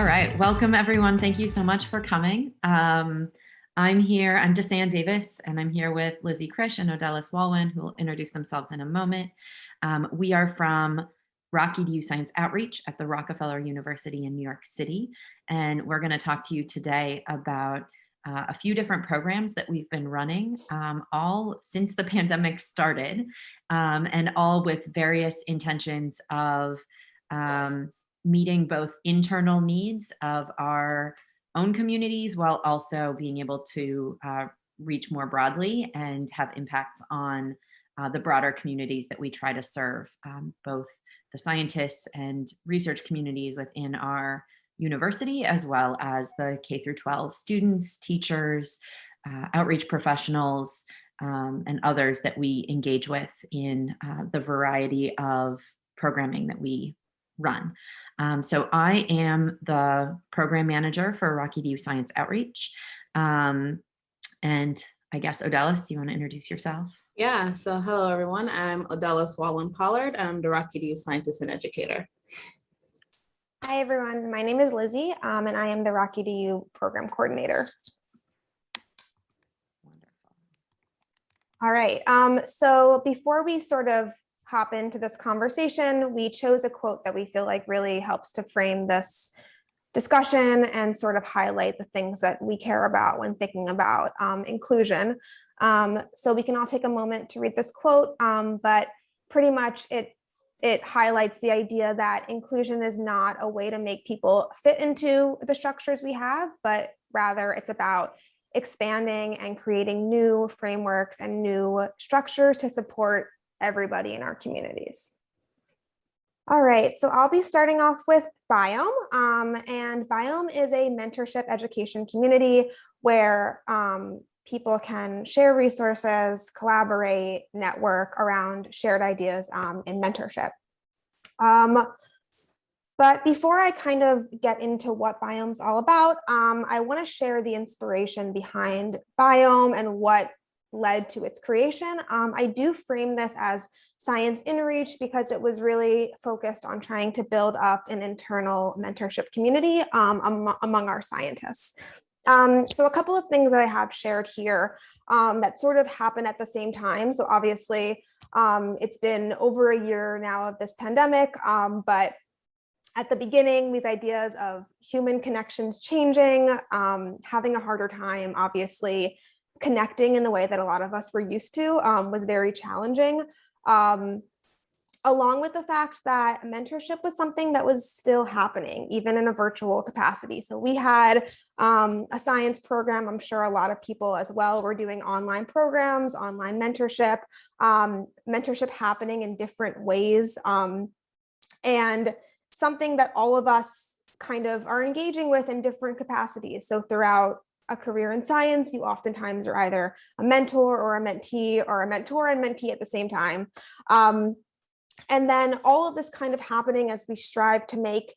All right, welcome everyone. Thank you so much for coming. I'm Disan Davis, and I'm here with Lizzie Krisch and Odaelys who will introduce themselves in a moment. We are from RockEDU Science Outreach at the Rockefeller University in New York City, and we're going to talk to you today about a few different programs that we've been running all since the pandemic started, and all with various intentions of meeting both internal needs of our own communities while also being able to reach more broadly and have impacts on the broader communities that we try to serve, both the scientists and research communities within our university, as well as the K through 12 students, teachers, outreach professionals, and others that we engage with in the variety of programming that we run. So I am the program manager for RockEDU Science Outreach. And I guess, Odaelys, you want to introduce yourself? Yeah, so hello everyone. I'm Odaelys Pollard. I'm the RockEDU scientist and educator. Hi everyone, my name is Lizzie, and I am the RockEDU program coordinator. Wonderful. All right, so before we sort of hop into this conversation, we chose a quote that we feel like really helps to frame this discussion and sort of highlight the things that we care about when thinking about inclusion. So we can all take a moment to read this quote, but pretty much it highlights the idea that inclusion is not a way to make people fit into the structures we have, but rather it's about expanding and creating new frameworks and new structures to support everybody in our communities. All right, so I'll be starting off with Biome, and Biome is a mentorship education community where people can share resources, collaborate, network around shared ideas in mentorship. But before I kind of get into what Biome's all about, I want to share the inspiration behind Biome and what led to its creation. I do frame this as science in reach because it was really focused on trying to build up an internal mentorship community among our scientists. So a couple of things that I have shared here that sort of happened at the same time. So obviously it's been over a year now of this pandemic, but at the beginning, these ideas of human connections changing, having a harder time, obviously, connecting in the way that a lot of us were used to was very challenging, along with the fact that mentorship was something that was still happening, even in a virtual capacity. So we had a science program. I'm sure a lot of people as well were doing online programs, online mentorship, mentorship happening in different ways, and something that all of us kind of are engaging with in different capacities. So throughout a career in science, you oftentimes are either a mentor or a mentee, or a mentor and mentee at the same time. And then all of this kind of happening as we strive to make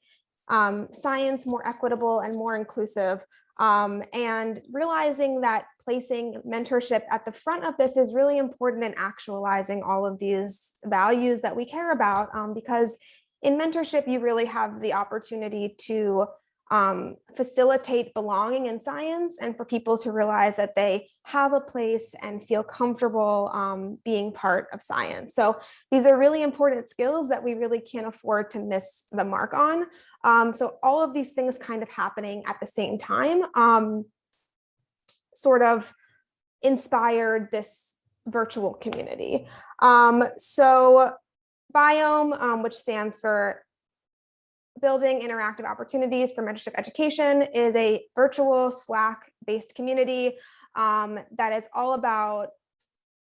science more equitable and more inclusive, and realizing that placing mentorship at the front of this is really important in actualizing all of these values that we care about, because in mentorship, you really have the opportunity to facilitate belonging in science and for people to realize that they have a place and feel comfortable being part of science. So these are really important skills that we really can't afford to miss the mark on. So all of these things kind of happening at the same time sort of inspired this virtual community. So Biome, which stands for Building Interactive Opportunities for Mentorship Education, is a virtual Slack-based community that is all about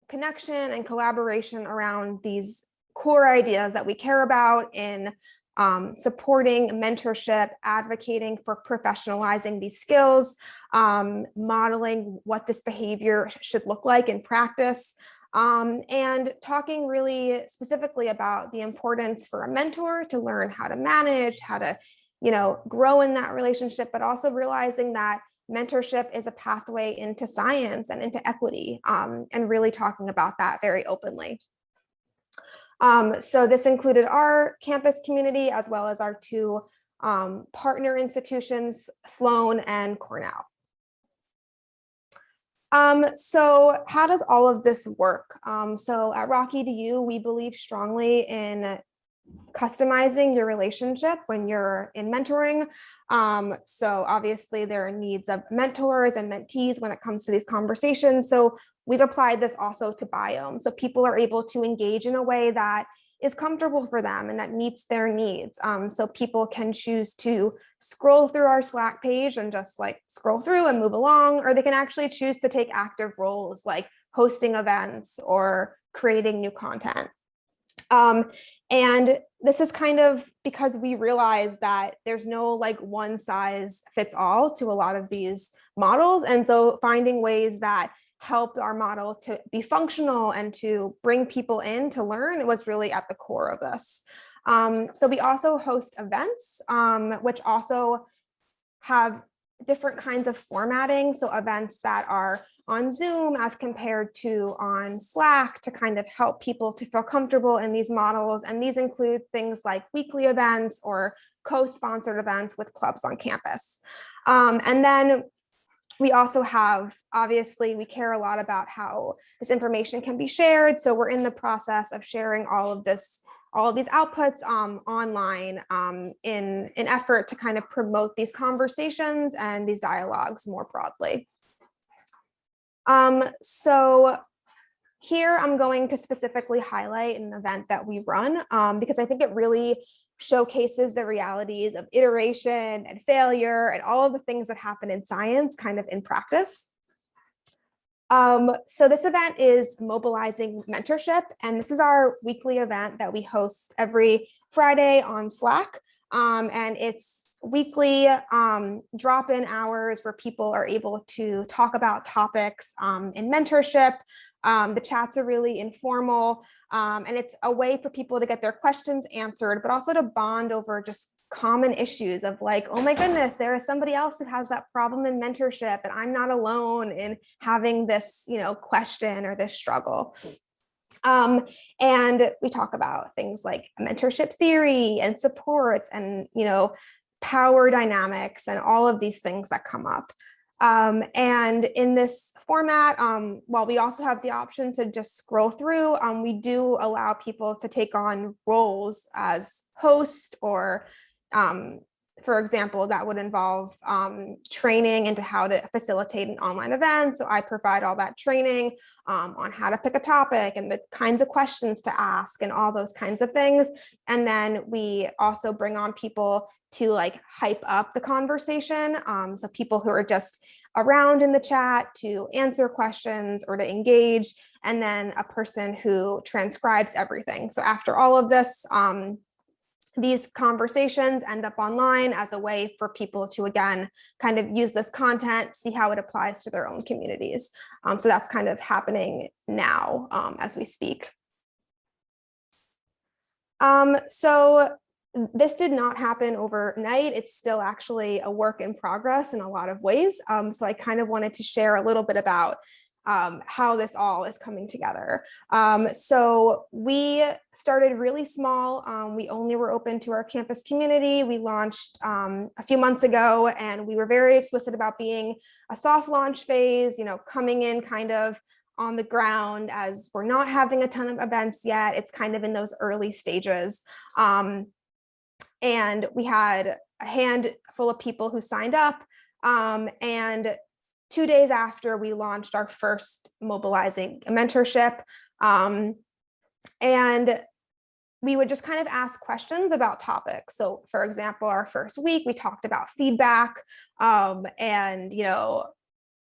connection and collaboration around these core ideas that we care about in supporting mentorship, advocating for professionalizing these skills, modeling what this behavior should look like in practice, and talking really specifically about the importance for a mentor to learn how to manage, how to, grow in that relationship, but also realizing that mentorship is a pathway into science and into equity, and really talking about that very openly. So this included our campus community as well as our two partner institutions, Sloan and Cornell. So how does all of this work? So at RockEDU, we believe strongly in customizing your relationship when you're in mentoring. So obviously there are needs of mentors and mentees when it comes to these conversations. So we've applied this also to biome. So people are able to engage in a way that is comfortable for them and that meets their needs. So people can choose to scroll through our Slack page and just like scroll through and move along, or they can actually choose to take active roles like hosting events or creating new content. And this is kind of because we realize that there's no like one size fits all to a lot of these models. And so finding ways that help our model to be functional and to bring people in to learn was really at the core of this. So we also host events, which also have different kinds of formatting. So events that are on Zoom as compared to on Slack to kind of help people to feel comfortable in these models. And these include things like weekly events or co-sponsored events with clubs on campus. And then we also have, obviously, we care a lot about how this information can be shared. So we're in the process of sharing all of these outputs online in an effort to kind of promote these conversations and these dialogues more broadly. So here I'm going to specifically highlight an event that we run because I think it really showcases the realities of iteration and failure and all of the things that happen in science kind of in practice. So this event is Mobilizing Mentorship, and this is our weekly event that we host every Friday on Slack. And it's weekly drop-in hours where people are able to talk about topics in mentorship. The chats are really informal, and it's a way for people to get their questions answered, but also to bond over just common issues of like, oh my goodness, there is somebody else who has that problem in mentorship, and I'm not alone in having this, question or this struggle. And we talk about things like mentorship theory and supports and, power dynamics and all of these things that come up. And in this format, while we also have the option to just scroll through, we do allow people to take on roles as host or, for example, that would involve training into how to facilitate an online event. So I provide all that training on how to pick a topic and the kinds of questions to ask and all those kinds of things. And then we also bring on people to like hype up the conversation. So people who are just around in the chat to answer questions or to engage, and then a person who transcribes everything. So after all of this, these conversations end up online as a way for people to, again, kind of use this content, see how it applies to their own communities. So that's kind of happening now as we speak. So this did not happen overnight. It's still actually a work in progress in a lot of ways. So I kind of wanted to share a little bit about how this all is coming together. So we started really small. We only were open to our campus community. We launched a few months ago, and we were very explicit about being a soft launch phase, coming in kind of on the ground as we're not having a ton of events yet. It's kind of in those early stages. And we had a handful of people who signed up, and 2 days after we launched our first Mobilizing Mentorship, and we would just kind of ask questions about topics. So for example, our first week, we talked about feedback, and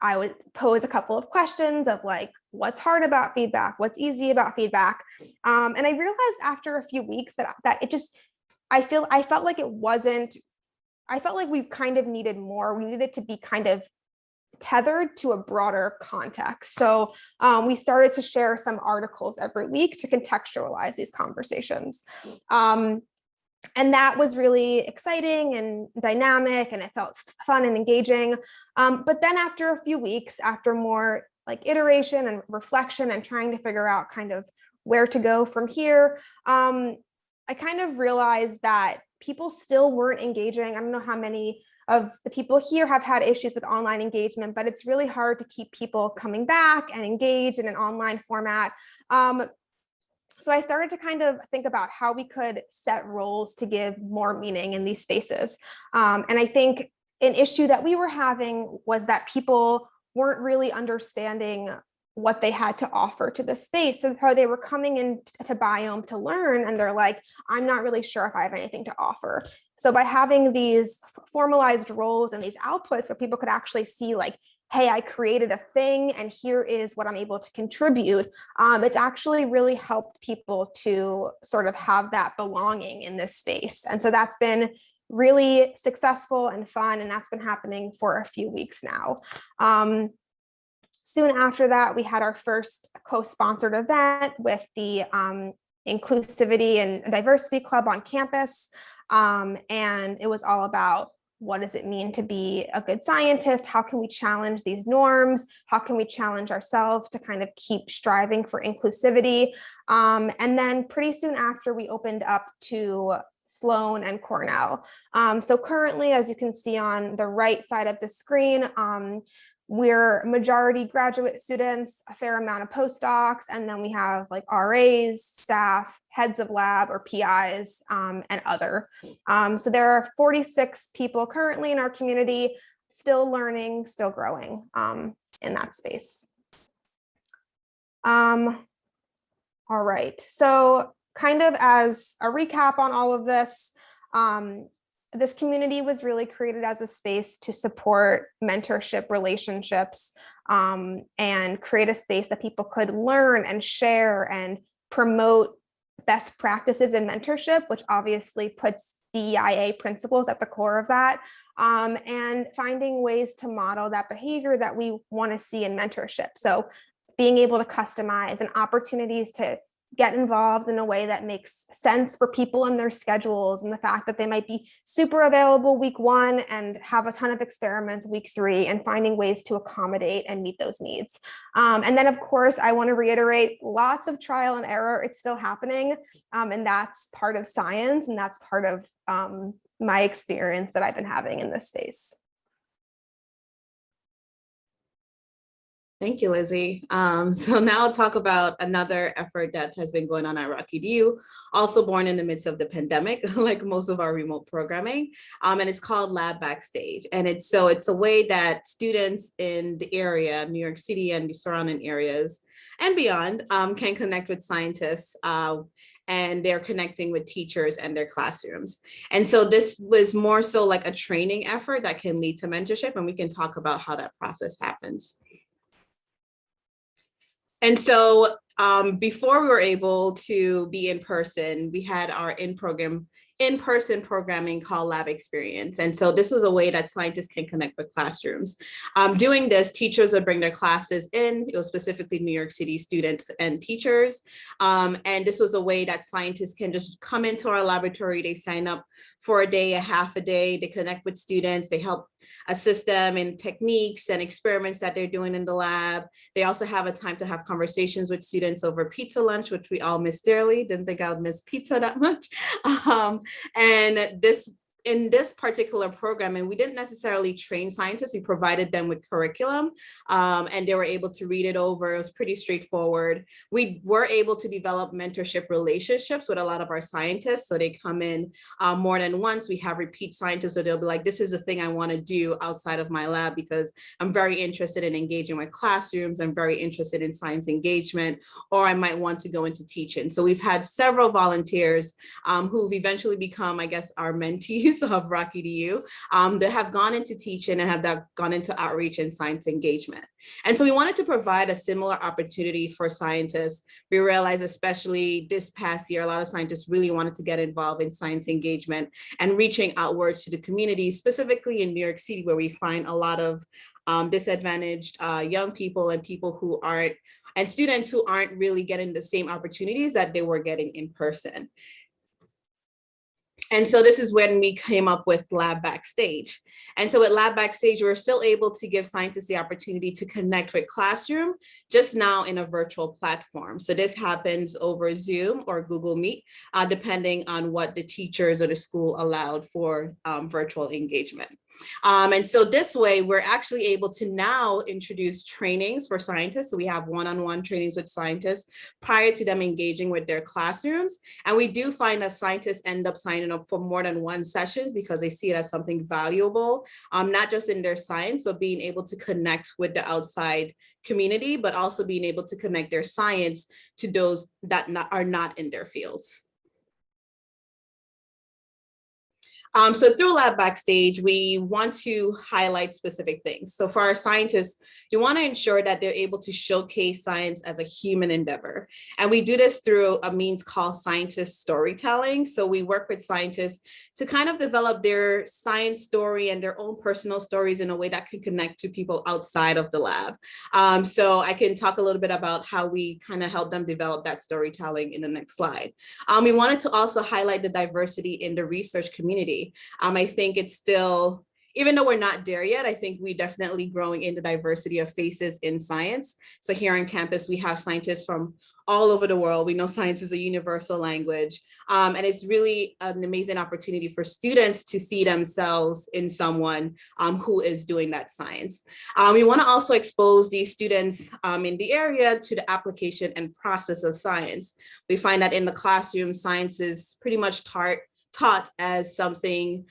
I would pose a couple of questions of like, what's hard about feedback? What's easy about feedback? And I realized after a few weeks that it just, I felt like we kind of needed more. We needed to be kind of tethered to a broader context. So we started to share some articles every week to contextualize these conversations. And that was really exciting and dynamic, and it felt fun and engaging. But then after a few weeks, after more like iteration and reflection and trying to figure out kind of where to go from here, I kind of realized that people still weren't engaging. I don't know how many of the people here have had issues with online engagement, but it's really hard to keep people coming back and engage in an online format. So I started to kind of think about how we could set roles to give more meaning in these spaces. And I think an issue that we were having was that people weren't really understanding what they had to offer to the space. So how they were coming into Biome to learn, and they're like, I'm not really sure if I have anything to offer. So by having these formalized roles and these outputs where people could actually see like, hey, I created a thing and here is what I'm able to contribute, it's actually really helped people to sort of have that belonging in this space. And so that's been really successful and fun, and that's been happening for a few weeks now. Soon after that, we had our first co-sponsored event with the Inclusivity and Diversity Club on campus. And it was all about, what does it mean to be a good scientist? How can we challenge these norms? How can we challenge ourselves to kind of keep striving for inclusivity? And then pretty soon after, we opened up to Sloan and Cornell. So currently, as you can see on the right side of the screen, we're majority graduate students, a fair amount of postdocs, and then we have like RAs, staff, heads of lab or PIs, and other. So there are 46 people currently in our community, still learning, still growing in that space. All right, so kind of as a recap on all of this, this community was really created as a space to support mentorship relationships and create a space that people could learn and share and promote best practices in mentorship, which obviously puts DEIA principles at the core of that, and finding ways to model that behavior that we want to see in mentorship. So being able to customize and opportunities to get involved in a way that makes sense for people and their schedules, and the fact that they might be super available week 1 and have a ton of experiments week 3, and finding ways to accommodate and meet those needs. And then of course, I want to reiterate, lots of trial and error, it's still happening. And that's part of science, and that's part of my experience that I've been having in this space. Thank you, Lizzie. So now I'll talk about another effort that has been going on at RockEDU, also born in the midst of the pandemic, like most of our remote programming, and it's called Lab Backstage. And it's a way that students in the area, New York City and the surrounding areas and beyond, can connect with scientists, and they're connecting with teachers and their classrooms. And so this was more so like a training effort that can lead to mentorship, and we can talk about how that process happens. And so before we were able to be in person, we had our in-person programming called Lab Experience. And so this was a way that scientists can connect with classrooms. Doing this, teachers would bring their classes in. It was specifically New York City students and teachers. And this was a way that scientists can just come into our laboratory. They sign up for a day, a half a day. They connect with students. They help assist them in techniques and experiments that they're doing in the lab. They also have a time to have conversations with students over pizza lunch, which we all miss dearly. Didn't think I would miss pizza that much. And in this particular program, and we didn't necessarily train scientists, we provided them with curriculum, and they were able to read it over. It was pretty straightforward. We were able to develop mentorship relationships with a lot of our scientists. So they come in more than once. We have repeat scientists, so they'll be like, this is the thing I want to do outside of my lab because I'm very interested in engaging with classrooms. I'm very interested in science engagement, or I might want to go into teaching. So we've had several volunteers who've eventually become, I guess, our mentees of RockEDU that have gone into teaching and have gone into outreach and science engagement. And so we wanted to provide a similar opportunity for scientists. We realized, especially this past year, a lot of scientists really wanted to get involved in science engagement and reaching outwards to the community, specifically in New York City, where we find a lot of disadvantaged young people and people who aren't, and students who aren't really getting the same opportunities that they were getting in person. And so this is when we came up with Lab Backstage. And so with Lab Backstage, we're still able to give scientists the opportunity to connect with classroom, just now in a virtual platform. So this happens over Zoom or Google Meet, depending on what the teachers or the school allowed for virtual engagement. And so this way, we're actually able to now introduce trainings for scientists. So we have one-on-one trainings with scientists prior to them engaging with their classrooms. And we do find that scientists end up signing up for more than one sessions because they see it as something valuable, not just in their science, but being able to connect with the outside community, but also being able to connect their science to those that are not in their fields. So through Lab Backstage, we want to highlight specific things. So for our scientists, you want to ensure that they're able to showcase science as a human endeavor. And we do this through a means called scientist storytelling. So we work with scientists to kind of develop their science story and their own personal stories in a way that can connect to people outside of the lab. So I can talk a little bit about how we kind of help them develop that storytelling in the next slide. We wanted to also highlight the diversity in the research community. I think it's still, even though we're not there yet, I think we're definitely growing in the diversity of faces in science. So here on campus, we have scientists from all over the world. We know science is a universal language, and it's really an amazing opportunity for students to see themselves in someone who is doing that science. We want to also expose these students in the area to the application and process of science. We find that in the classroom, science is pretty much taught as something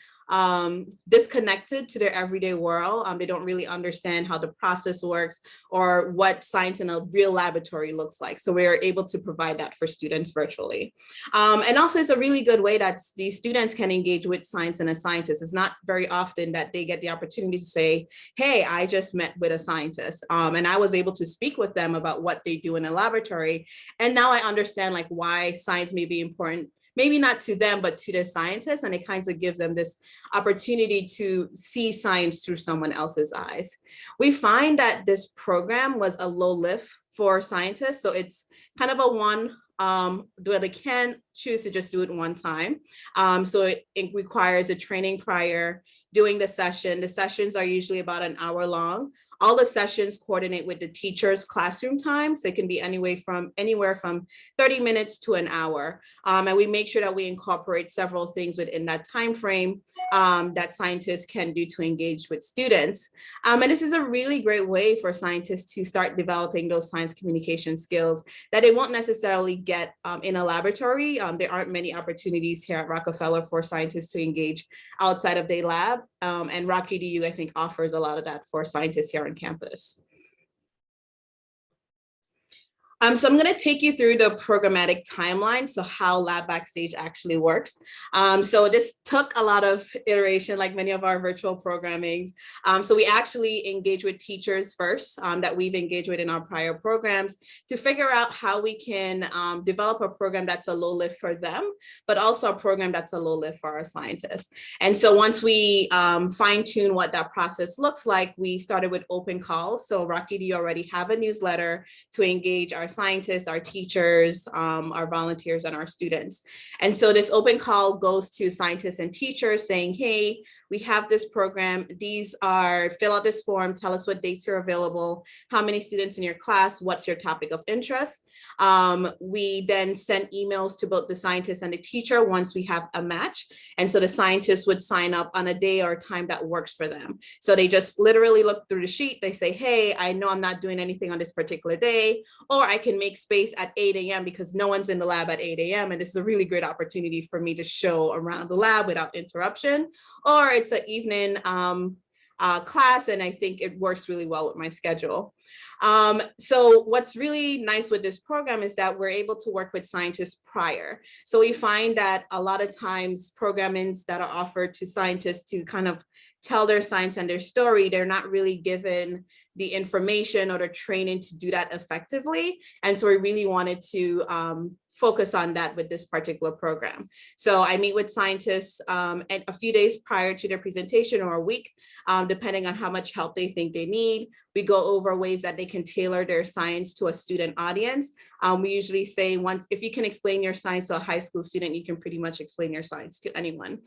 disconnected to their everyday world. They don't really understand how the process works or what science in a real laboratory looks like. So we're able to provide that for students virtually. And also it's a really good way that these students can engage with science and a scientist. It's not very often that they get the opportunity to say, hey, I just met with a scientist and I was able to speak with them about what they do in a laboratory. And now I understand like why science may be important, maybe not to them, but to the scientists. And it kind of gives them this opportunity to see science through someone else's eyes. We find that this program was a low lift for scientists. So it's kind of a one, where they can choose to just do it one time. So it requires a training prior, doing the session. The sessions are usually about an hour long. All the sessions coordinate with the teacher's classroom time. So it can be anywhere from 30 minutes to an hour. And we make sure that we incorporate several things within that time frame that scientists can do to engage with students. And this is a really great way for scientists to start developing those science communication skills that they won't necessarily get in a laboratory. There aren't many opportunities here at Rockefeller for scientists to engage outside of their lab. And RockEDU, I think, offers a lot of that for scientists here on campus. So I'm going to take you through the programmatic timeline, so how Lab Backstage actually works. So this took a lot of iteration, like many of our virtual programmings. So we actually engage with teachers first that we've engaged with in our prior programs to figure out how we can develop a program that's a low lift for them, but also a program that's a low lift for our scientists. And so once we fine tune what that process looks like, we started with open calls. So RockEDU already have a newsletter to engage our scientists, our teachers, our volunteers, and our students. And so this open call goes to scientists and teachers saying, hey, we have this program. These are, fill out this form, tell us what dates are available, how many students in your class, what's your topic of interest. We then send emails to both the scientist and the teacher once we have a match. And so the scientists would sign up on a day or time that works for them. So they just literally look through the sheet. They say, hey, I know I'm not doing anything on this particular day, or I can make space at 8 a.m. because no one's in the lab at 8 a.m. And this is a really great opportunity for me to show around the lab without interruption. Or it's an evening class, and I think it works really well with my schedule. So what's really nice with this program is that we're able to work with scientists prior. So we find that a lot of times programmings that are offered to scientists to kind of tell their science and their story, they're not really given the information or the training to do that effectively. And so we really wanted to focus on that with this particular program. So I meet with scientists a few days prior to their presentation or a week, depending on how much help they think they need. We go over ways ways that they can tailor their science to a student audience. We usually say if you can explain your science to a high school student, you can pretty much explain your science to anyone.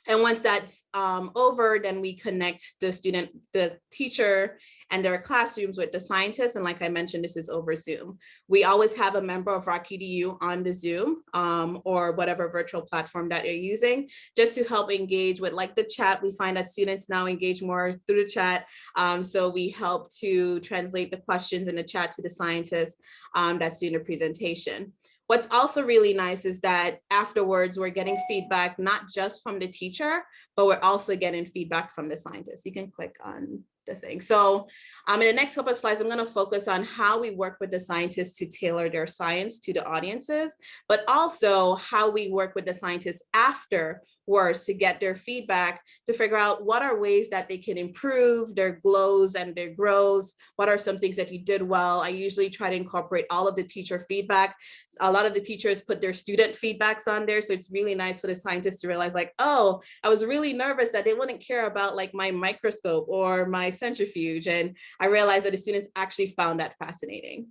And once that's over, then we connect the teacher and their classrooms with the scientists. And like I mentioned, this is over Zoom. We always have a member of RockEDU on the Zoom or whatever virtual platform that you're using, just to help engage with like the chat. We find that students now engage more through the chat. So we help to translate the questions in the chat to the scientists that's doing the presentation. What's also really nice is that afterwards we're getting feedback, not just from the teacher, but we're also getting feedback from the scientists. You can click on the thing. So in the next couple of slides, I'm going to focus on how we work with the scientists to tailor their science to the audiences, but also how we work with the scientists afterwards to get their feedback, to figure out what are ways that they can improve their glows and their grows. What are some things that you did well? I usually try to incorporate all of the teacher feedback. A lot of the teachers put their student feedbacks on there. So it's really nice for the scientists to realize like, oh, I was really nervous that they wouldn't care about like my microscope or my centrifuge. And I realized that the students actually found that fascinating.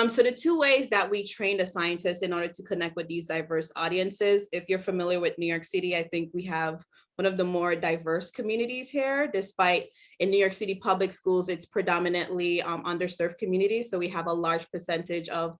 So the two ways that we train the scientists in order to connect with these diverse audiences, if you're familiar with New York City, I think we have one of the more diverse communities here, despite in New York City public schools, it's predominantly underserved communities. So we have a large percentage of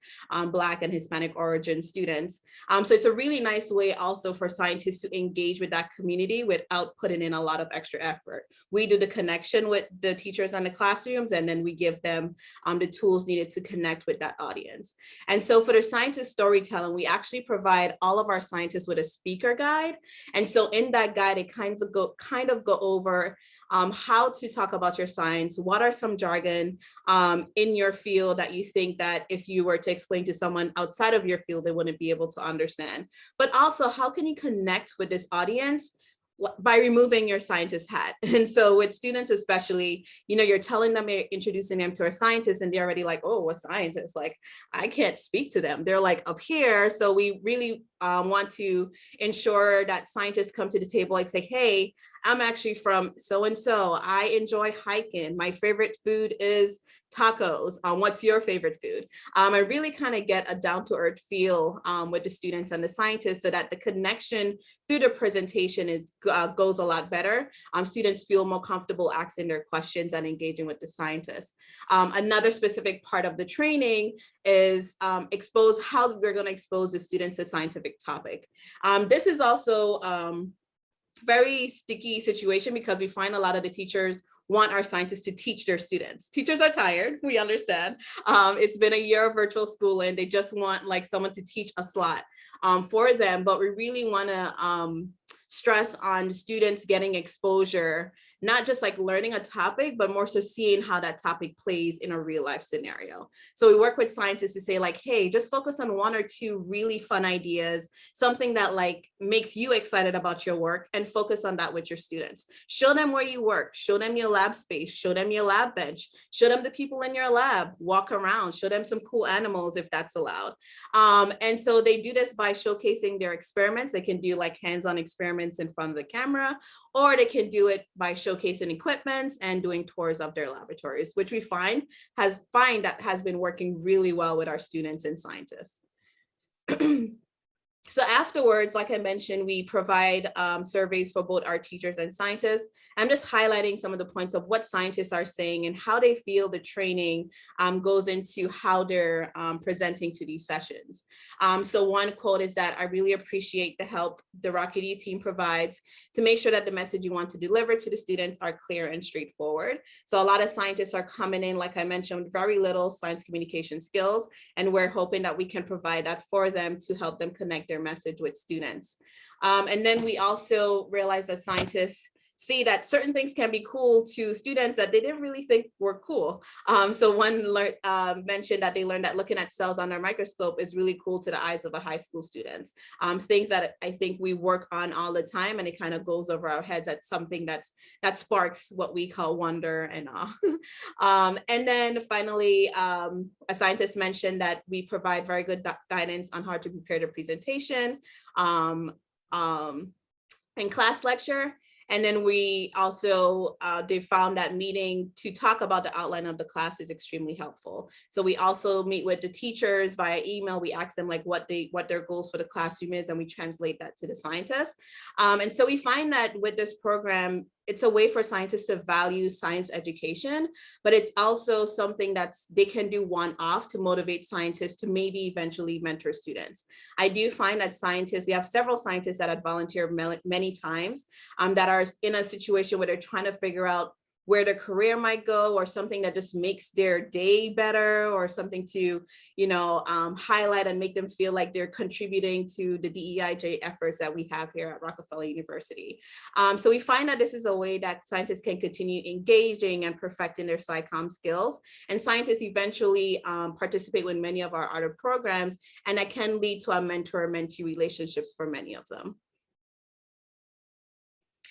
Black and Hispanic origin students. So it's a really nice way also for scientists to engage with that community without putting in a lot of extra effort. We do the connection with the teachers and the classrooms, and then we give them the tools needed to connect with that audience. And so for the scientist storytelling, we actually provide all of our scientists with a speaker guide. And so in that guide, it kind of go over how to talk about your science. What are some jargon in your field that you think that if you were to explain to someone outside of your field, they wouldn't be able to understand? But also, how can you connect with this audience by removing your scientist hat? And so with students especially, you know, you're telling them, you're introducing them to a scientist, and they're already like, oh, a scientist, like I can't speak to them, they're like up here. So we really want to ensure that scientists come to the table and say, hey, I'm actually from so-and-so, I enjoy hiking, my favorite food is tacos. What's your favorite food? I really kind of get a down-to-earth feel with the students and the scientists, so that the connection through the presentation goes a lot better. Students feel more comfortable asking their questions and engaging with the scientists. Another specific part of the training is how we're going to expose the students to scientific topic. This is also very sticky situation, because we find a lot of the teachers want our scientists to teach their students. Teachers are tired, we understand. It's been a year of virtual school and they just want like someone to teach a slot for them, but we really want to stress on students getting exposure, not just like learning a topic, but more so seeing how that topic plays in a real life scenario. So we work with scientists to say like, hey, just focus on one or two really fun ideas, something that like makes you excited about your work, and focus on that with your students. Show them where you work, show them your lab space, show them your lab bench, show them the people in your lab, walk around, show them some cool animals if that's allowed. And so they do this by showcasing their experiments. They can do like hands-on experiments in front of the camera, or they can do it by showcasing equipments and doing tours of their laboratories, which we find has been working really well with our students and scientists. So afterwards, like I mentioned, we provide surveys for both our teachers and scientists. I'm just highlighting some of the points of what scientists are saying and how they feel the training goes into how they're presenting to these sessions. So one quote is that, I really appreciate the help the RockEDU team provides to make sure that the message you want to deliver to the students are clear and straightforward. So a lot of scientists are coming in, like I mentioned, with very little science communication skills, and we're hoping that we can provide that for them to help them connect their message with students. And then we also realize that scientists see that certain things can be cool to students that they didn't really think were cool. So one mentioned that they learned that looking at cells under a microscope is really cool to the eyes of a high school student. Things that I think we work on all the time, and it kind of goes over our heads. That's something that sparks what we call wonder and awe. And then finally, a scientist mentioned that we provide very good guidance on how to prepare the presentation. and class lecture. And then we also they found that meeting to talk about the outline of the class is extremely helpful. So we also meet with the teachers via email. We ask them like what their goals for the classroom is, and we translate that to the scientists. And so we find that with this program, it's a way for scientists to value science education, but it's also something they can do one-off to motivate scientists to maybe eventually mentor students. I do find that we have several scientists that have volunteered many times that are in a situation where they're trying to figure out where their career might go, or something that just makes their day better, or something to, highlight and make them feel like they're contributing to the DEIJ efforts that we have here at Rockefeller University. So we find that this is a way that scientists can continue engaging and perfecting their SciComm skills. And scientists eventually participate with many of our other programs, and that can lead to a mentor-mentee relationships for many of them.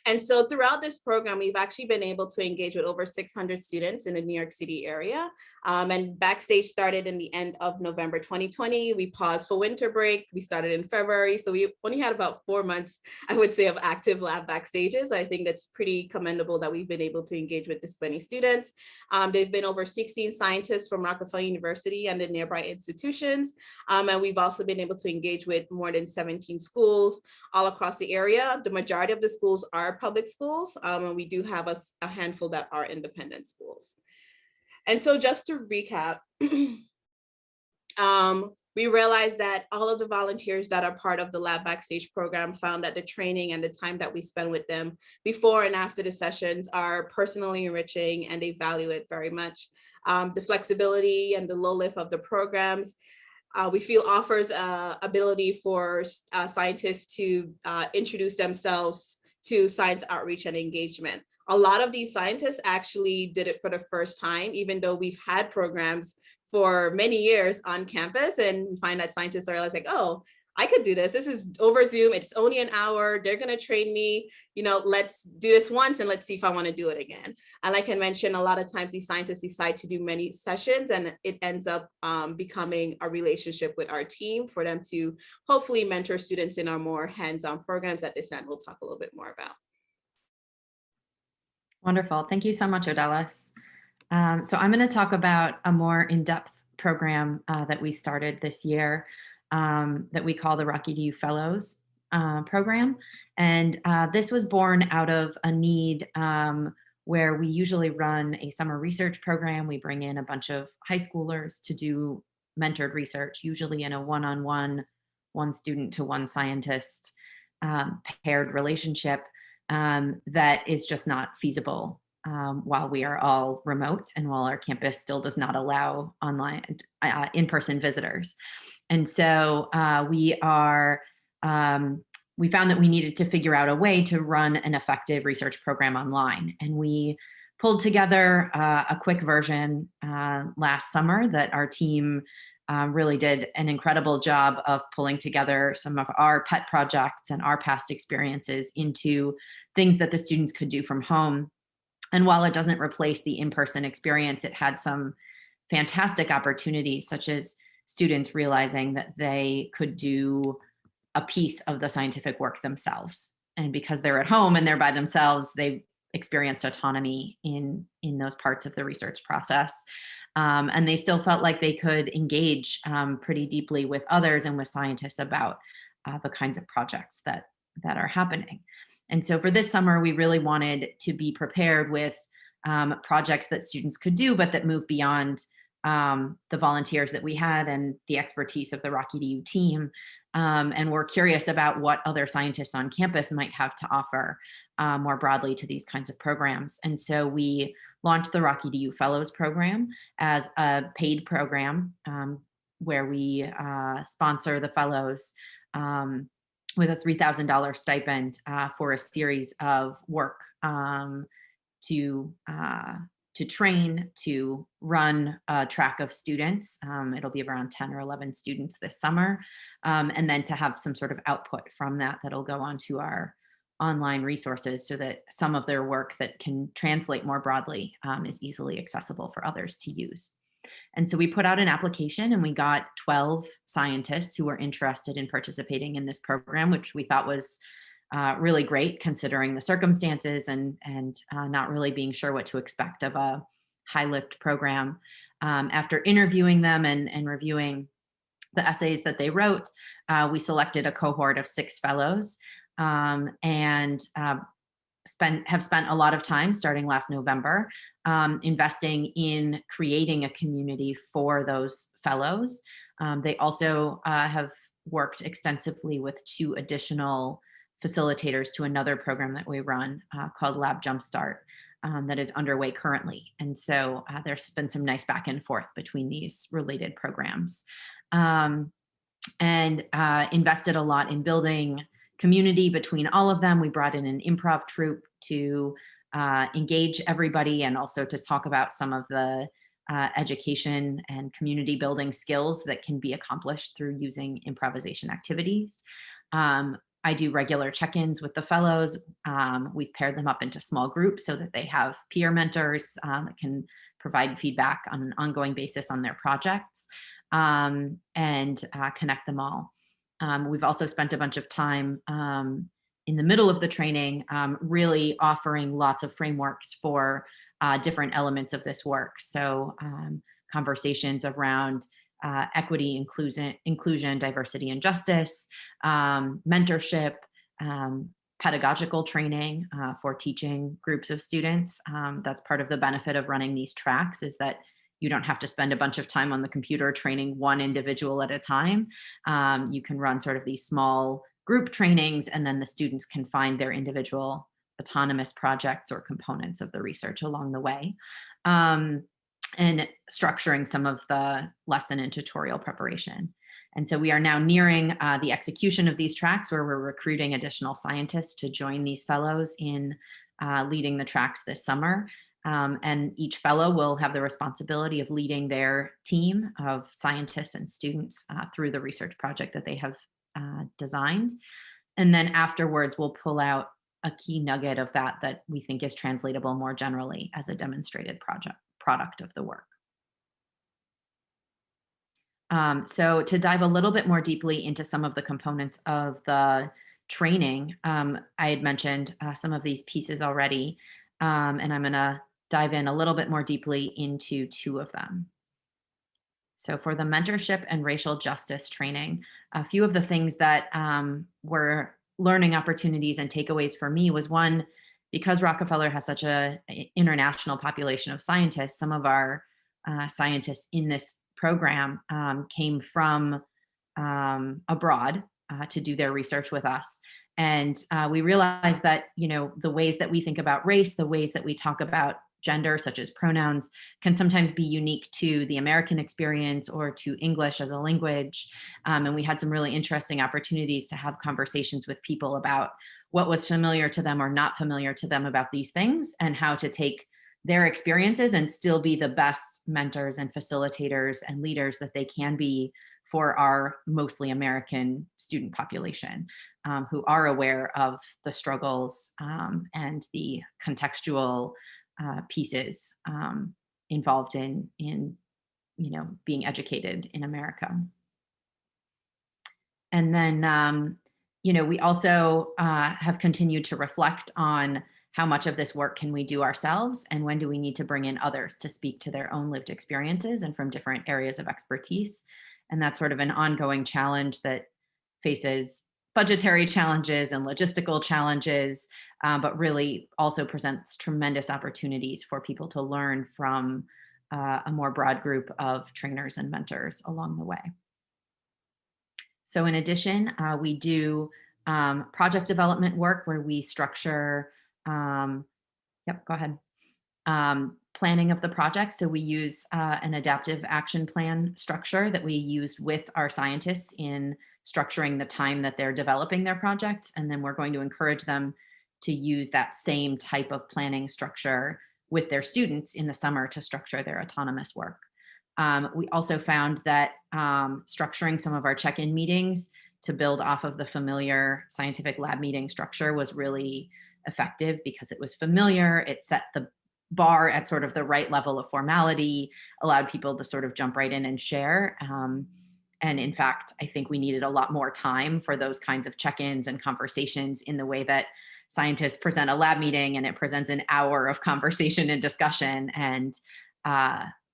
And so throughout this program, we've actually been able to engage with over 600 students in the New York City area. And Backstage started in the end of November 2020. We paused for winter break. We started in February. So we only had about 4 months, I would say, of active lab Backstages. I think that's pretty commendable that we've been able to engage with this many students. There've been over 16 scientists from Rockefeller University and the nearby institutions. And we've also been able to engage with more than 17 schools all across the area. The majority of the schools are public schools, and we do have a handful that are independent schools. And so just to recap, we realized that all of the volunteers that are part of the Lab Backstage program found that the training and the time that we spend with them before and after the sessions are personally enriching, and they value it very much. The flexibility and the low lift of the programs, we feel offers ability for scientists to introduce themselves to science outreach and engagement. A lot of these scientists actually did it for the first time, even though we've had programs for many years on campus, and we find that scientists are like, oh, I could do this. This is over Zoom. It's only an hour. They're going to train me. Let's do this once and let's see if I want to do it again. And like I mentioned, a lot of times these scientists decide to do many sessions, and it ends up becoming a relationship with our team for them to hopefully mentor students in our more hands-on programs that Disan will talk a little bit more about. Wonderful. Thank you so much, Odaelys. So I'm going to talk about a more in-depth program that we started this year that we call the RockEDU Fellows program. And this was born out of a need where we usually run a summer research program. We bring in a bunch of high schoolers to do mentored research, usually in a one-on-one, one student to one scientist paired relationship that is just not feasible while we are all remote and while our campus still does not allow online in-person visitors. And so we found that we needed to figure out a way to run an effective research program online. And we pulled together a quick version last summer that our team really did an incredible job of pulling together some of our pet projects and our past experiences into things that the students could do from home. And while it doesn't replace the in-person experience, it had some fantastic opportunities, such as students realizing that they could do a piece of the scientific work themselves. And because they're at home and they're by themselves, they experienced autonomy in those parts of the research process. And they still felt like they could engage pretty deeply with others and with scientists about the kinds of projects that are happening. And so for this summer, we really wanted to be prepared with projects that students could do, but that move beyond the volunteers that we had and the expertise of the RockEDU team. And we're curious about what other scientists on campus might have to offer more broadly to these kinds of programs. And so we launched the RockEDU Fellows program as a paid program where we sponsor the fellows with a $3,000 stipend for a series of work to train, to run a track of students. It'll be around 10 or 11 students this summer. And then to have some sort of output from that that'll go onto our online resources so that some of their work that can translate more broadly is easily accessible for others to use. And so we put out an application and we got 12 scientists who were interested in participating in this program, which we thought was really great considering the circumstances and not really being sure what to expect of a high lift program. After interviewing them and reviewing the essays that they wrote, we selected a cohort of 6 fellows and have spent a lot of time starting last November investing in creating a community for those fellows. They also have worked extensively with 2 additional facilitators to another program that we run called Lab Jumpstart that is underway currently. And so there's been some nice back and forth between these related programs. And invested a lot in building community between all of them. We brought in an improv troupe to engage everybody and also to talk about some of the education and community building skills that can be accomplished through using improvisation activities. I do regular check-ins with the fellows. We've paired them up into small groups so that they have peer mentors that can provide feedback on an ongoing basis on their projects and connect them all. We've also spent a bunch of time in the middle of the training really offering lots of frameworks for different elements of this work. So conversations around equity, inclusion, diversity, and justice, mentorship, pedagogical training for teaching groups of students. That's part of the benefit of running these tracks, is that you don't have to spend a bunch of time on the computer training one individual at a time. You can run sort of these small group trainings, and then the students can find their individual autonomous projects or components of the research along the way. And structuring some of the lesson and tutorial preparation. And so we are now nearing the execution of these tracks, where we're recruiting additional scientists to join these fellows in leading the tracks this summer. And each fellow will have the responsibility of leading their team of scientists and students through the research project that they have designed. And then afterwards, we'll pull out a key nugget of that we think is translatable more generally as a demonstrated product of the work. So to dive a little bit more deeply into some of the components of the training, I had mentioned some of these pieces already, and I'm going to dive in a little bit more deeply into 2 of them. So for the mentorship and racial justice training, a few of the things that were learning opportunities and takeaways for me was, one, because Rockefeller has such an international population of scientists, some of our scientists in this program came from abroad to do their research with us. And we realized that, the ways that we think about race, the ways that we talk about gender, such as pronouns, can sometimes be unique to the American experience or to English as a language. And we had some really interesting opportunities to have conversations with people about what was familiar to them or not familiar to them about these things, and how to take their experiences and still be the best mentors and facilitators and leaders that they can be for our mostly American student population, who are aware of the struggles and the contextual pieces involved in being educated in America. And then we also have continued to reflect on how much of this work can we do ourselves, and when do we need to bring in others to speak to their own lived experiences and from different areas of expertise. And that's sort of an ongoing challenge that faces budgetary challenges and logistical challenges, but really also presents tremendous opportunities for people to learn from a more broad group of trainers and mentors along the way. So in addition, we do project development work where we structure, planning of the project. So we use an adaptive action plan structure that we used with our scientists in structuring the time that they're developing their projects. And then we're going to encourage them to use that same type of planning structure with their students in the summer to structure their autonomous work. We also found that structuring some of our check-in meetings to build off of the familiar scientific lab meeting structure was really effective because it was familiar. It set the bar at sort of the right level of formality, allowed people to sort of jump right in and share. And in fact, I think we needed a lot more time for those kinds of check-ins and conversations in the way that scientists present a lab meeting and it presents an hour of conversation and discussion. And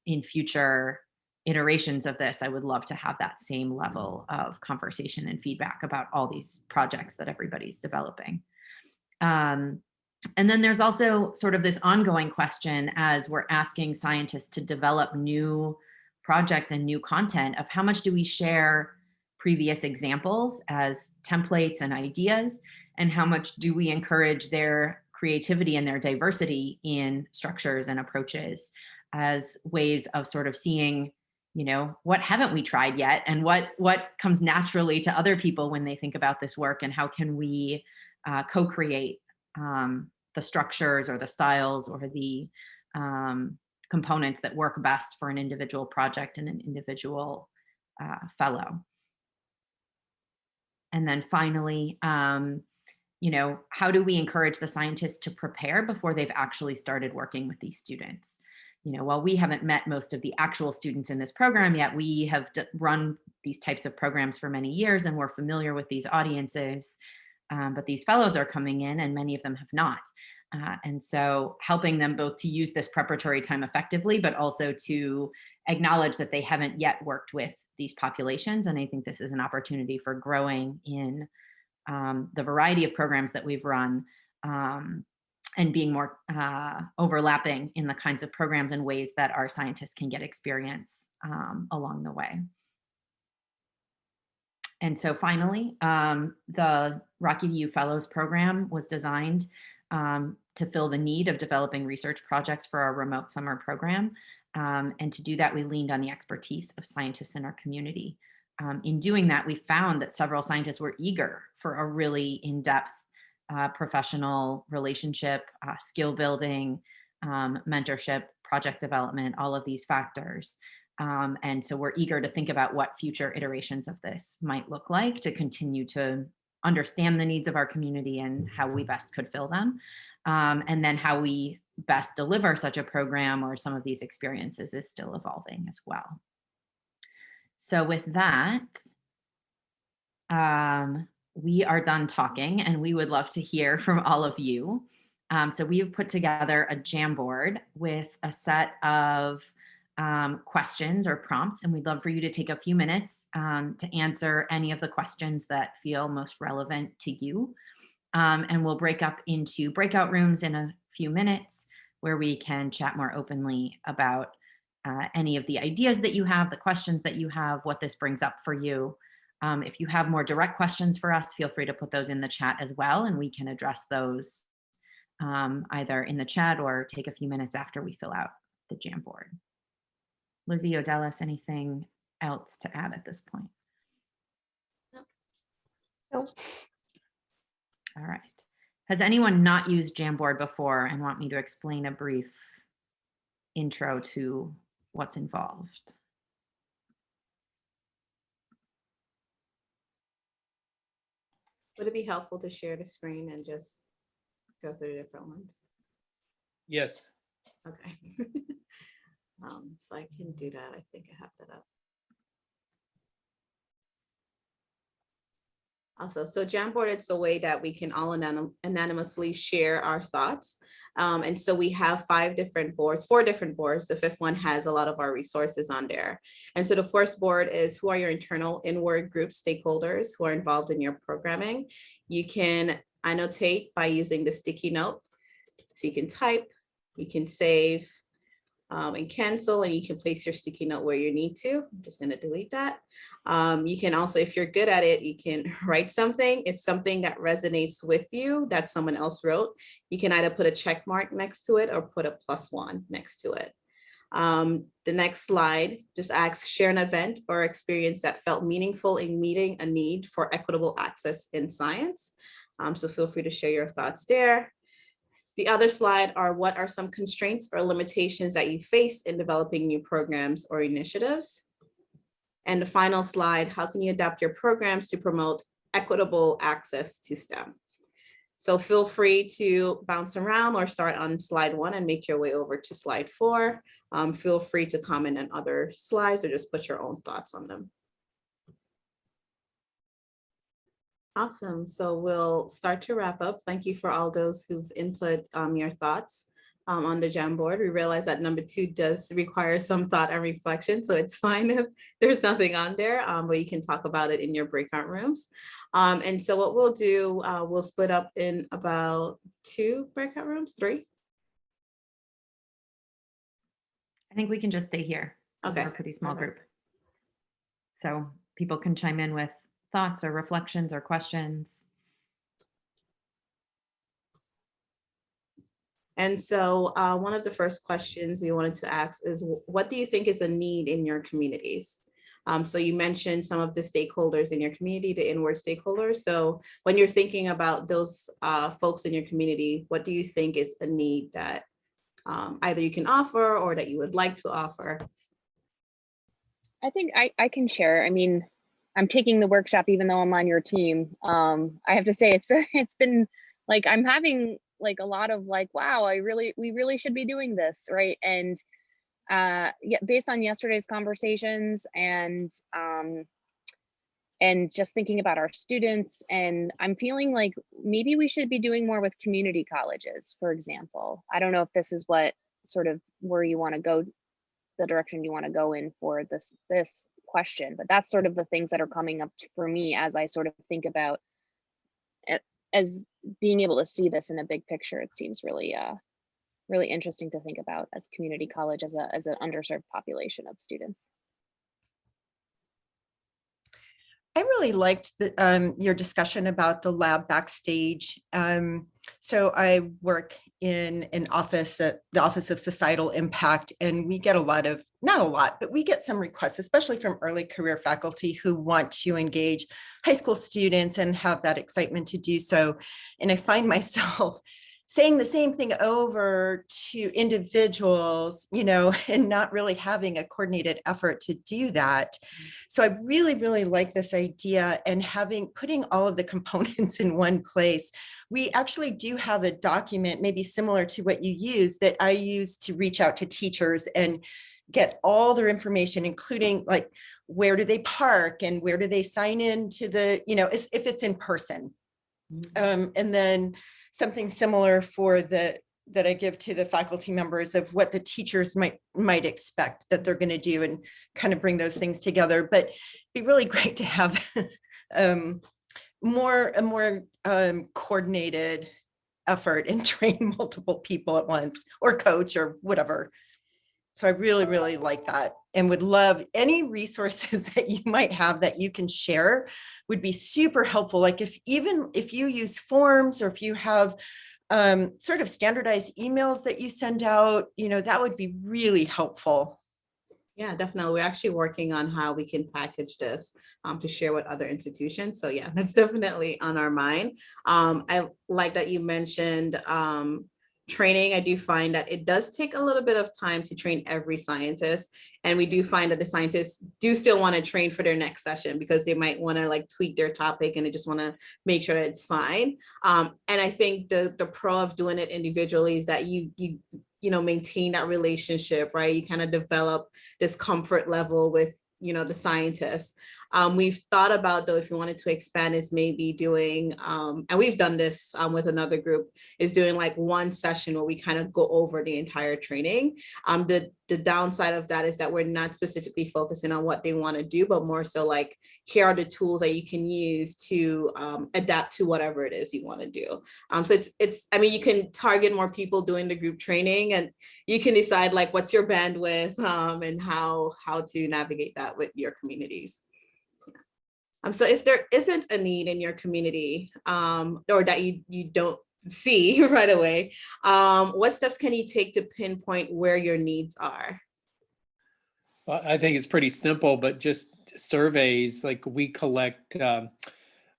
in future iterations of this, I would love to have that same level of conversation and feedback about all these projects that everybody's developing. And then there's also sort of this ongoing question as we're asking scientists to develop new projects and new content of how much do we share previous examples as templates and ideas, and how much do we encourage their creativity and their diversity in structures and approaches as ways of sort of seeing, you know, what haven't we tried yet, and what comes naturally to other people when they think about this work, and how can we co-create the structures or the styles or the components that work best for an individual project and an individual fellow. And then finally, you know, how do we encourage the scientists to prepare before they've actually started working with these students? You know, while we haven't met most of the actual students in this program yet, we have run these types of programs for many years and we're familiar with these audiences. But these fellows are coming in and many of them have not. And so helping them both to use this preparatory time effectively, but also to acknowledge that they haven't yet worked with these populations. And I think this is an opportunity for growing in the variety of programs that we've run and being more overlapping in the kinds of programs and ways that our scientists can get experience along the way. And so finally, the RockEDU Fellows Program was designed to fill the need of developing research projects for our remote summer program. And to do that, we leaned on the expertise of scientists in our community. In doing that, we found that several scientists were eager for a really in-depth professional relationship, skill building, mentorship, project development, all of these factors. And so we're eager to think about what future iterations of this might look like to continue to understand the needs of our community and how we best could fill them. And then how we best deliver such a program or some of these experiences is still evolving as well. So with that, we are done talking and we would love to hear from all of you. So we've put together a Jamboard with a set of questions or prompts, and we'd love for you to take a few minutes to answer any of the questions that feel most relevant to you. And we'll break up into breakout rooms in a few minutes where we can chat more openly about any of the ideas that you have, the questions that you have, what this brings up for you. If you have more direct questions for us, feel free to put those in the chat as well, and we can address those either in the chat or take a few minutes after we fill out the Jamboard. Lizzie, Odaelys, anything else to add at this point? No. All right. Has anyone not used Jamboard before and want me to explain a brief intro to what's involved? Would it be helpful to share the screen and just go through the different ones? Yes. Okay. So I can do that. I think I have that up. Also, so Jamboard, it's a way that we can all anonymously share our thoughts. And so we have 4 different boards. The 5th one has a lot of our resources on there. And so the first board is who are your internal inward group stakeholders who are involved in your programming. You can annotate by using the sticky note. So you can type, you can save, and cancel, and you can place your sticky note where you need to. I'm just going to delete that. You can also, if you're good at it, you can write something. If something that resonates with you that someone else wrote, you can either put a check mark next to it or put a +1 next to it. The next slide just asks, share an event or experience that felt meaningful in meeting a need for equitable access in science. So feel free to share your thoughts there. The other slide are what are some constraints or limitations that you face in developing new programs or initiatives? And the final slide, how can you adapt your programs to promote equitable access to STEM? So feel free to bounce around or start on slide 1 and make your way over to slide 4. Feel free to comment on other slides or just put your own thoughts on them. Awesome. So we'll start to wrap up. Thank you for all those who've input your thoughts on the Jamboard. We realize that number 2 does require some thought and reflection, so it's fine if there's nothing on there, but you can talk about it in your breakout rooms. And so what we'll do, we'll split up in about 2 breakout rooms, 3. I think we can just stay here. Okay. We're a pretty small Okay. group. So people can chime in with thoughts or reflections or questions. And so one of the first questions we wanted to ask is, what do you think is a need in your communities? So you mentioned some of the stakeholders in your community, the inward stakeholders. So when you're thinking about those folks in your community, what do you think is a need that either you can offer or that you would like to offer? I think I can share. I mean, I'm taking the workshop even though I'm on your team. I have to say it's been like, I'm having like a lot of like, wow, we really should be doing this, right? And yeah, based on yesterday's conversations and just thinking about our students, and I'm feeling like maybe we should be doing more with community colleges, for example. I don't know if this is what sort of where you want to go, the direction you want to go in for this question, but that's sort of the things that are coming up for me as I sort of think about it, as being able to see this in a big picture. It seems really really interesting to think about as community college as an underserved population of students. I really liked your discussion about the lab backstage. So I work in an office, the Office of Societal Impact, and we get a lot of, not a lot, but we get some requests, especially from early career faculty who want to engage high school students and have that excitement to do so. And I find myself saying the same thing over to individuals, you know, and not really having a coordinated effort to do that. So I really, really like this idea and putting all of the components in one place. We actually do have a document, maybe similar to what you use, that I use to reach out to teachers and get all their information, including like, where do they park and where do they sign in to the, you know, if it's in person. And then something similar for that I give to the faculty members of what the teachers might expect that they're going to do, and kind of bring those things together. But it'd be really great to have a more coordinated effort and train multiple people at once, or coach or whatever. So I really, really like that, and would love any resources that you might have that you can share. Would be super helpful. Like even if you use forms, or if you have sort of standardized emails that you send out, you know, that would be really helpful. Yeah, definitely. We're actually working on how we can package this to share with other institutions. So yeah, that's definitely on our mind. I like that you mentioned training. I do find that it does take a little bit of time to train every scientist. And we do find that the scientists do still want to train for their next session, because they might want to like tweak their topic and they just want to make sure that it's fine. And I think the pro of doing it individually is that you know, maintain that relationship, right? You kind of develop this comfort level with, you know, the scientists. We've thought about, though, if you wanted to expand, is maybe doing, and we've done this with another group, is doing like one session where we kind of go over the entire training. The downside of that is that we're not specifically focusing on what they want to do, but more so like, here are the tools that you can use to adapt to whatever it is you want to do. So it's, I mean, you can target more people doing the group training, and you can decide like what's your bandwidth and how to navigate that with your communities. So if there isn't a need in your community, or that you don't see right away, what steps can you take to pinpoint where your needs are? Well, I think it's pretty simple, but just surveys. Like we collect at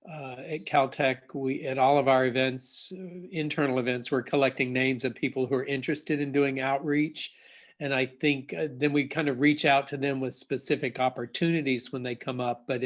Caltech, at all of our events, internal events, we're collecting names of people who are interested in doing outreach. And I think then we kind of reach out to them with specific opportunities when they come up. But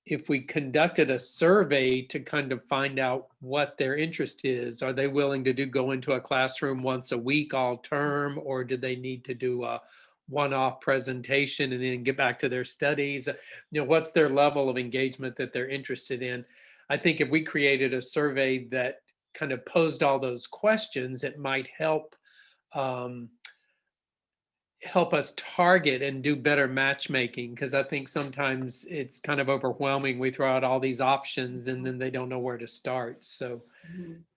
if we conducted a survey to kind of find out what their interest is, are they willing to go into a classroom once a week all term, or do they need to do a one-off presentation and then get back to their studies? You know, what's their level of engagement that they're interested in? I think if we created a survey that kind of posed all those questions, it might help help us target and do better matchmaking, because I think sometimes it's kind of overwhelming. We throw out all these options and then they don't know where to start. So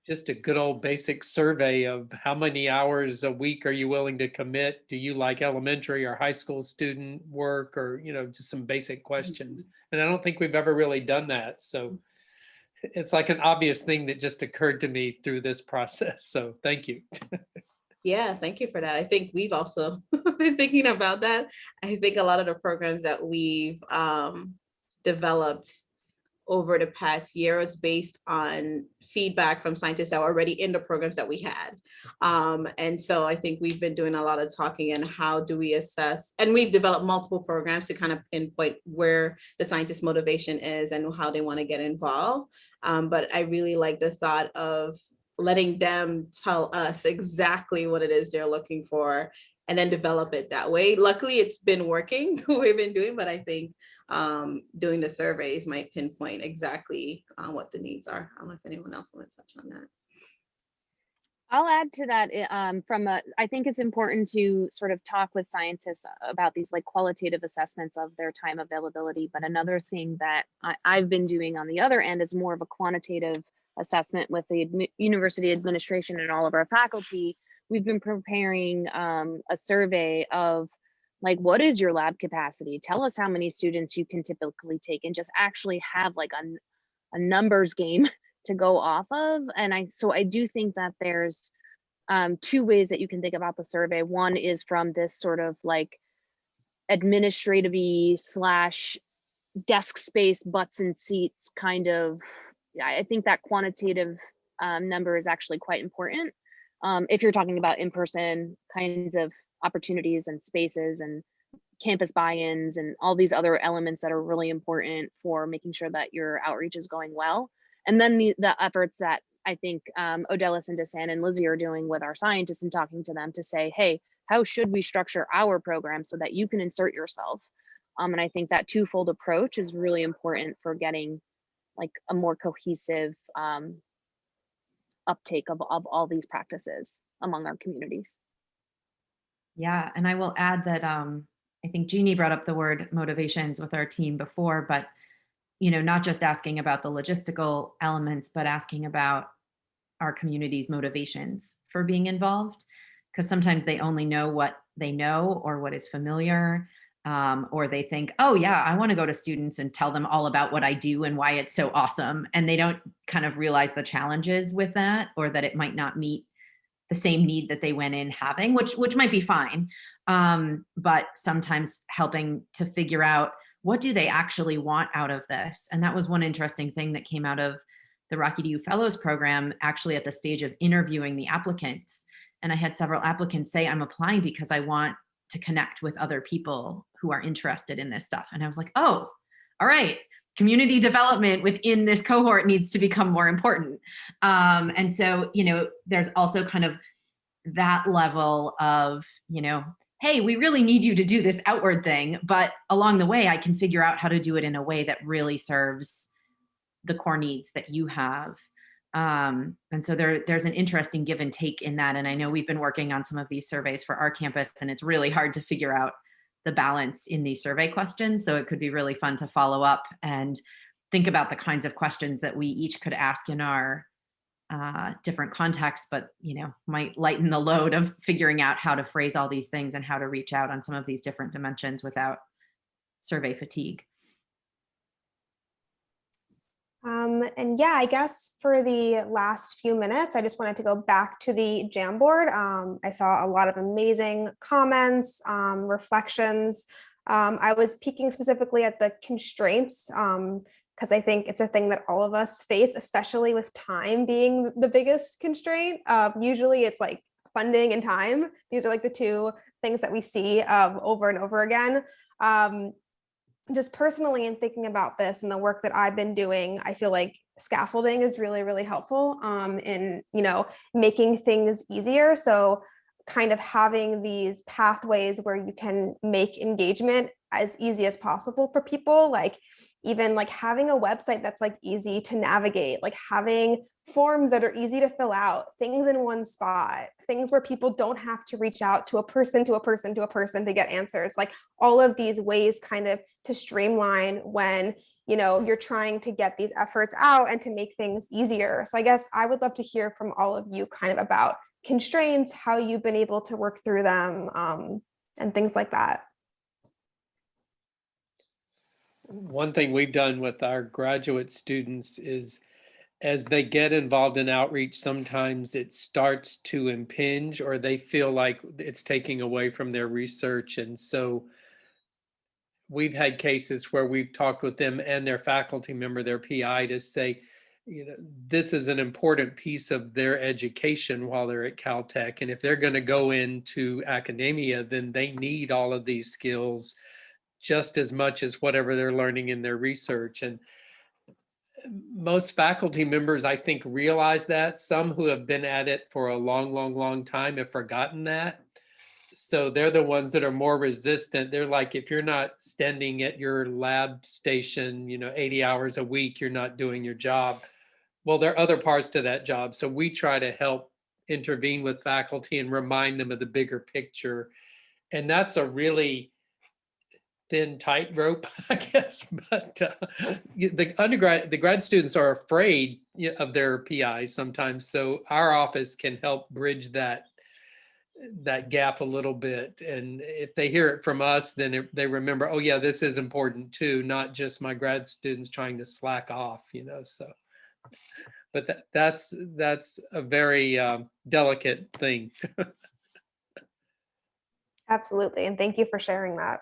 just a good old basic survey of how many hours a week are you willing to commit? Do you like elementary or high school student work, or, you know, just some basic questions. And I don't think we've ever really done that. So it's like an obvious thing that just occurred to me through this process. So thank you. Yeah, thank you for that. I think we've also been thinking about that. I think a lot of the programs that we've developed over the past year was based on feedback from scientists that were already in the programs that we had. And so I think we've been doing a lot of talking and how do we assess, and we've developed multiple programs to kind of pinpoint where the scientist motivation is and how they want to get involved. But I really like the thought of letting them tell us exactly what it is they're looking for and then develop it that way. Luckily, it's been working the way we've been doing, but I think doing the surveys might pinpoint exactly what the needs are. I don't know if anyone else wants to touch on that. I'll add to that I think it's important to sort of talk with scientists about these like qualitative assessments of their time availability. But another thing that I've been doing on the other end is more of a quantitative assessment with the university administration and all of our faculty. We've been preparing a survey of like, what is your lab capacity? Tell us how many students you can typically take, and just actually have like a numbers game to go off of. And so I do think that there's two ways that you can think about the survey. One is from this sort of like administrative-y / desk space, butts and seats kind of. I think that quantitative number is actually quite important. If you're talking about in-person kinds of opportunities and spaces and campus buy-ins and all these other elements that are really important for making sure that your outreach is going well. And then the efforts that I think Odaelys and Disan and Lizzie are doing with our scientists and talking to them to say, hey, how should we structure our program so that you can insert yourself? And I think that twofold approach is really important for getting like a more cohesive uptake of all these practices among our communities. Yeah, and I will add that I think Jeannie brought up the word motivations with our team before, but not just asking about the logistical elements, but asking about our community's motivations for being involved, because sometimes they only know what they know or what is familiar. Or they think, oh yeah, I want to go to students and tell them all about what I do and why it's so awesome. And they don't kind of realize the challenges with that, or that it might not meet the same need that they went in having, which might be fine. But sometimes helping to figure out, what do they actually want out of this? And that was one interesting thing that came out of the RockEDU Fellows program, actually at the stage of interviewing the applicants. And I had several applicants say, I'm applying because I want to connect with other people who are interested in this stuff. And I was like, oh, all right, community development within this cohort needs to become more important. And so, there's also kind of that level of, hey, we really need you to do this outward thing, but along the way, I can figure out how to do it in a way that really serves the core needs that you have. And so there's an interesting give and take in that. And I know we've been working on some of these surveys for our campus, and it's really hard to figure out the balance in these survey questions. So it could be really fun to follow up and think about the kinds of questions that we each could ask in our different contexts, but might lighten the load of figuring out how to phrase all these things and how to reach out on some of these different dimensions without survey fatigue. And yeah, I guess for the last few minutes, I just wanted to go back to the Jamboard. I saw a lot of amazing comments, reflections. I was peeking specifically at the constraints, because I think it's a thing that all of us face, especially with time being the biggest constraint. Usually it's like funding and time. These are like the two things that we see over and over again. Just personally, in thinking about this and the work that I've been doing, I feel like scaffolding is really, really helpful in, making things easier. So kind of having these pathways where you can make engagement as easy as possible for people, like even like having a website that's like easy to navigate, like having forms that are easy to fill out, things in one spot, things where people don't have to reach out to a person to a person to a person to get answers, like all of these ways kind of to streamline when you're trying to get these efforts out and to make things easier. So I guess I would love to hear from all of you kind of about constraints, how you've been able to work through them, and things like that. One thing we've done with our graduate students is as they get involved in outreach, sometimes it starts to impinge or they feel like it's taking away from their research. And so we've had cases where we've talked with them and their faculty member, their PI, to say, this is an important piece of their education while they're at Caltech. And if they're going to go into academia, then they need all of these skills just as much as whatever they're learning in their research. And most faculty members, I think, realize that. Some who have been at it for a long, long, long time have forgotten that. So they're the ones that are more resistant. They're like, if you're not standing at your lab station, 80 hours a week, you're not doing your job. Well, there are other parts to that job. So we try to help intervene with faculty and remind them of the bigger picture. And that's a really thin tightrope, I guess. But the grad students are afraid of their PIs sometimes. So our office can help bridge that gap a little bit. And if they hear it from us, then they remember, oh yeah, this is important too, not just my grad students trying to slack off, so. But that's a very delicate thing. Absolutely. And thank you for sharing that.